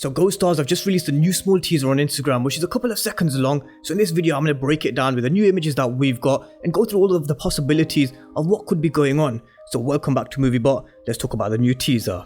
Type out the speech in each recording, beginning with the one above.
So Ghost Stars have just released a new small teaser on Instagram which is a couple of seconds long. So in this video I'm going to break it down with the new images that we've got and go through all of the possibilities of what could be going on. So welcome back to MovieBot, let's talk about the new teaser.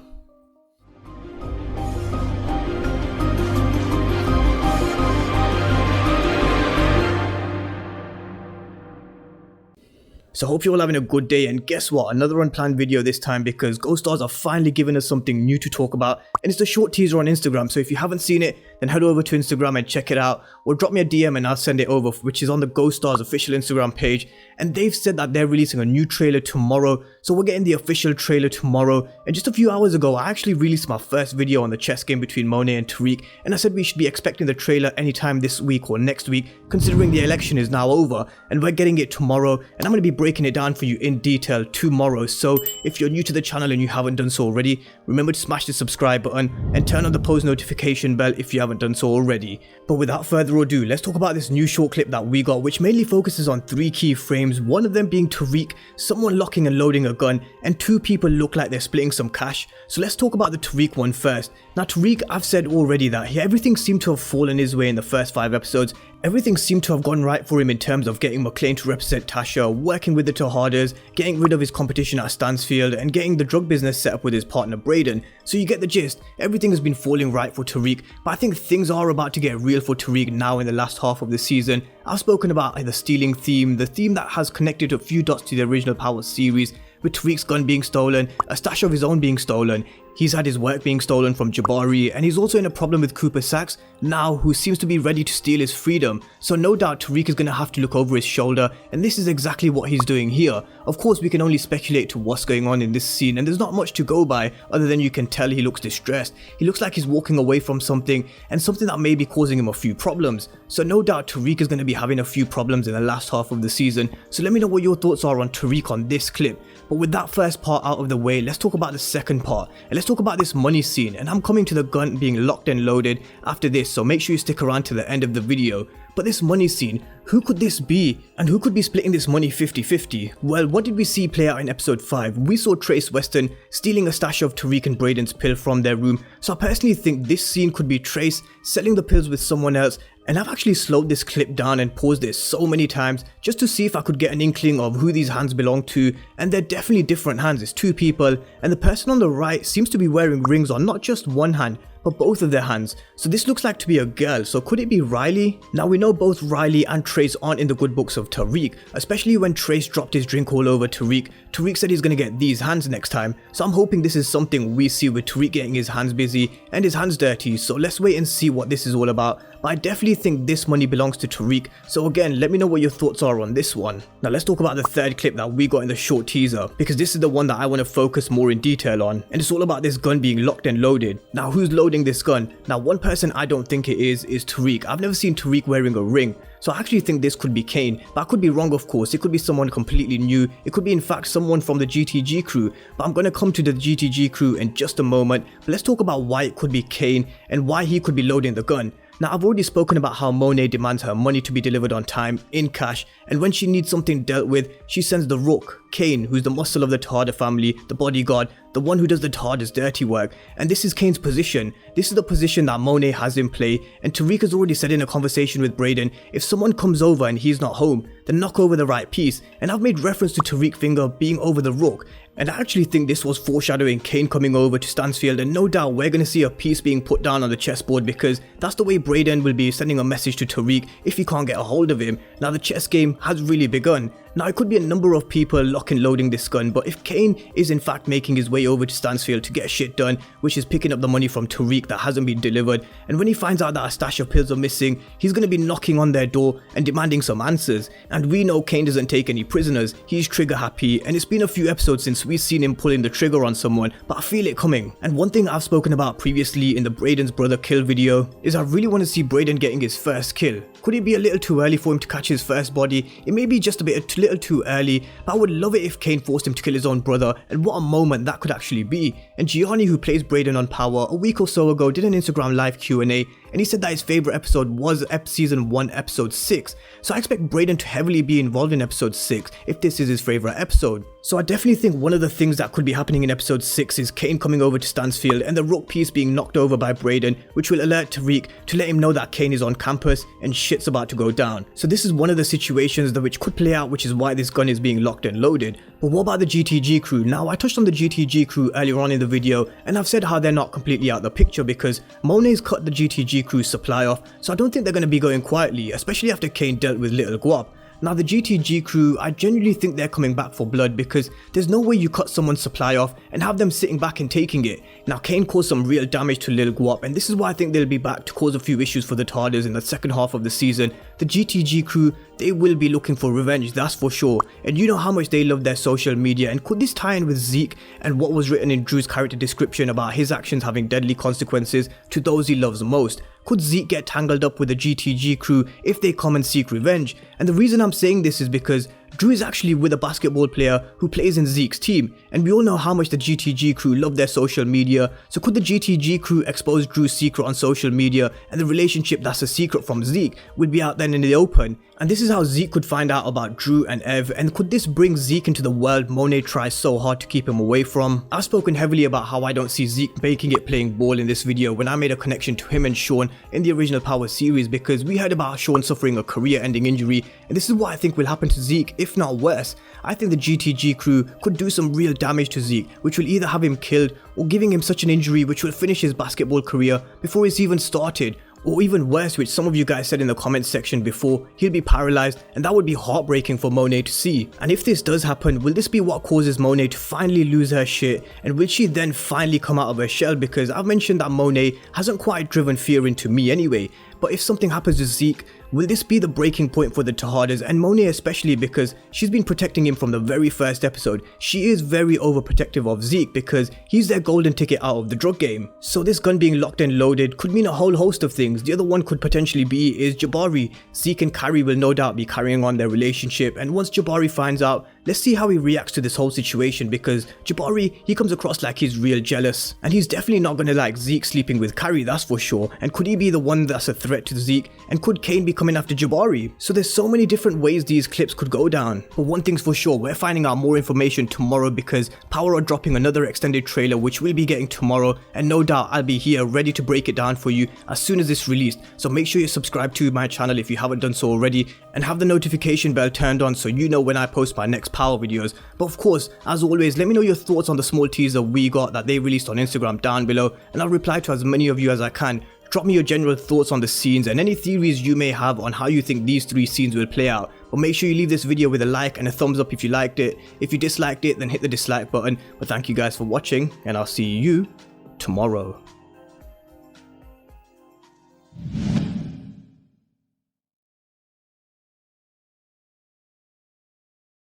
So I hope you're all having a good day, and guess what, another unplanned video this time because Ghost Stars are finally giving us something new to talk about, and it's a short teaser on Instagram. So if you haven't seen it, then head over to Instagram and check it out, or drop me a DM and I'll send it over, which is on the Ghost Stars official Instagram page. And they've said that they're releasing a new trailer tomorrow, so we're getting the official trailer tomorrow. And just a few hours ago I actually released my first video on the chess game between Monet and Tariq, and I said we should be expecting the trailer anytime this week or next week, considering the election is now over, and we're getting it tomorrow, and I'm going to be breaking it down for you in detail tomorrow. So if you're new to the channel and you haven't done so already, remember to smash the subscribe button and turn on the post notification bell if you haven't done so already. But without further ado, let's talk about this new short clip that we got, which mainly focuses on 3 key frames, one of them being Tariq, someone locking and loading a gun, and 2 people look like they're splitting some cash. So let's talk about the Tariq one first. Now Tariq, I've said already that everything seemed to have fallen his way in the first 5 episodes. Everything seemed to have gone right for him in terms of getting McLean to represent Tasha, working with the Tahaders, getting rid of his competition at Stansfield, and getting the drug business set up with his partner Braden. So you get the gist, everything has been falling right for Tariq, but I think things are about to get real for Tariq now in the last half of the season. I've spoken about the stealing theme, the theme that has connected a few dots to the original Power series, with Tariq's gun being stolen, a stash of his own being stolen. He's had his work being stolen from Jabari, and he's also in a problem with Cooper Saxe now, who seems to be ready to steal his freedom. So no doubt Tariq is going to have to look over his shoulder, and this is exactly what he's doing here. Of course we can only speculate to what's going on in this scene, and there's not much to go by other than you can tell he looks distressed. He looks like he's walking away from something, and something that may be causing him a few problems. So no doubt Tariq is going to be having a few problems in the last half of the season. So let me know what your thoughts are on Tariq on this clip. But with that first part out of the way, let's talk about the second part, and let's talk about this money scene. And I'm coming to the gun being locked and loaded after this, so make sure you stick around to the end of the video. But this money scene, who could this be? And who could be splitting this money 50-50? Well, what did we see play out in episode 5? We saw Trace Weston stealing a stash of Tariq and Braden's pill from their room. So I personally think this scene could be Trace selling the pills with someone else. And I've actually slowed this clip down and paused it so many times just to see if I could get an inkling of who these hands belong to, and they're definitely different hands. It's 2 people, and the person on the right seems to be wearing rings on not just one hand but both of their hands. So this looks like to be a girl, so could it be Riley? Now we know both Riley and Trace aren't in the good books of Tariq, especially when Trace dropped his drink all over Tariq. Tariq said he's gonna get these hands next time, so I'm hoping this is something we see with Tariq getting his hands busy and his hands dirty. So let's wait and see what this is all about. But I definitely think this money belongs to Tariq, so again, let me know what your thoughts are on this one. Now let's talk about the third clip that we got in the short teaser, because this is the one that I want to focus more in detail on, and it's all about this gun being locked and loaded. Now who's loading this gun? Now one person I don't think it is Tariq. I've never seen Tariq wearing a ring, so I actually think this could be Kane, but I could be wrong of course. It could be someone completely new, it could be in fact someone from the GTG crew, but I'm going to come to the GTG crew in just a moment. But let's talk about why it could be Kane and why he could be loading the gun. Now I've already spoken about how Monet demands her money to be delivered on time, in cash, and when she needs something dealt with, she sends the Rook, Kane, who's the muscle of the Tahader family, the bodyguard, the one who does the Tahader's dirty work. And this is Kane's position. This is the position that Monet has in play, and Tariq has already said in a conversation with Braden, if someone comes over and he's not home, then knock over the right piece. And I've made reference to Tariq's finger being over the Rook, and I actually think this was foreshadowing Kane coming over to Stansfield, and no doubt we're going to see a piece being put down on the chessboard, because that's the way Braden will be sending a message to Tariq if he can't get a hold of him. Now the chess game has really begun. Now it could be a number of people lock and loading this gun, but if Kane is in fact making his way over to Stansfield to get shit done, which is picking up the money from Tariq that hasn't been delivered, and when he finds out that a stash of pills are missing, he's going to be knocking on their door and demanding some answers. And we know Kane doesn't take any prisoners, he's trigger happy, and it's been a few episodes since we've seen him pulling the trigger on someone, but I feel it coming. And one thing I've spoken about previously in the Braden's brother kill video is I really want to see Braden getting his first kill. Could it be a little too early for him to catch his first body? It may be just a little too early, but I would love it if Kane forced him to kill his own brother, and what a moment that could actually be. And Gianni, who plays Braden on Power, a week or so ago did an Instagram live Q&A, and he said that his favorite episode was season 1 episode 6. So I expect Bradens to heavily be involved in episode 6 if this is his favorite episode. So I definitely think one of the things that could be happening in episode 6 is Kane coming over to Stansfield and the rook piece being knocked over by Bradens, which will alert Tariq to let him know that Kane is on campus and shit's about to go down. So this is one of the situations that which could play out, which is why this gun is being locked and loaded. But what about the GTG crew? Now I touched on the GTG crew earlier on in the video, and I've said how they're not completely out of the picture because Monet's cut the GTG crew's supply off, so I don't think they're going to be going quietly, especially after Kane dealt with Little Guap. Now the GTG crew, I genuinely think they're coming back for blood because there's no way you cut someone's supply off and have them sitting back and taking it. Now Kane caused some real damage to Lil Guap, and this is why I think they'll be back to cause a few issues for the Tarders in the second half of the season. The GTG crew, they will be looking for revenge, that's for sure, and you know how much they love their social media. And could this tie in with Zeke and what was written in Drew's character description about his actions having deadly consequences to those he loves most? Could Zeke get tangled up with the GTG crew if they come and seek revenge? And the reason I'm saying this is because Drew is actually with a basketball player who plays in Zeke's team, and we all know how much the GTG crew love their social media. So could the GTG crew expose Drew's secret on social media, and the relationship that's a secret from Zeke would be out then in the open? And this is how Zeke could find out about Drew and Ev, and could this bring Zeke into the world Monet tries so hard to keep him away from? I've spoken heavily about how I don't see Zeke making it playing ball in this video when I made a connection to him and Sean in the original Power series, because we heard about Sean suffering a career-ending injury, and this is what I think will happen to Zeke, if not worse. I think the GTG crew could do some real damage to Zeke, which will either have him killed or giving him such an injury which will finish his basketball career before it's even started. Or even worse, which some of you guys said in the comments section before, he'll be paralyzed, and that would be heartbreaking for Monet to see. And if this does happen, will this be what causes Monet to finally lose her shit, and will she then finally come out of her shell? Because I've mentioned that Monet hasn't quite driven fear into me anyway. But if something happens to Zeke, will this be the breaking point for the Tarders, and Monet especially, because she's been protecting him from the very first episode. She is very overprotective of Zeke because he's their golden ticket out of the drug game. So this gun being locked and loaded could mean a whole host of things. The other one could potentially be is Jabari. Zeke and Carrie will no doubt be carrying on their relationship, and once Jabari finds out, let's see how he reacts to this whole situation, because Jabari, he comes across like he's real jealous, and he's definitely not gonna like Zeke sleeping with Carrie, that's for sure. And could he be the one that's a threat to Zeke? And could Kane be coming after Jabari? So there's so many different ways these clips could go down. But one thing's for sure, we're finding out more information tomorrow because Power are dropping another extended trailer which we'll be getting tomorrow, and no doubt I'll be here ready to break it down for you as soon as it's released. So make sure you subscribe to my channel if you haven't done so already, and have the notification bell turned on so you know when I post my next Power videos. But of course, as always, let me know your thoughts on the small teaser we got that they released on Instagram down below, and I'll reply to as many of you as I can. Drop me your general thoughts on the scenes and any theories you may have on how you think these 3 scenes will play out. But make sure you leave this video with a like and a thumbs up if you liked it. If you disliked it, then hit the dislike button. But thank you guys for watching, and I'll see you tomorrow.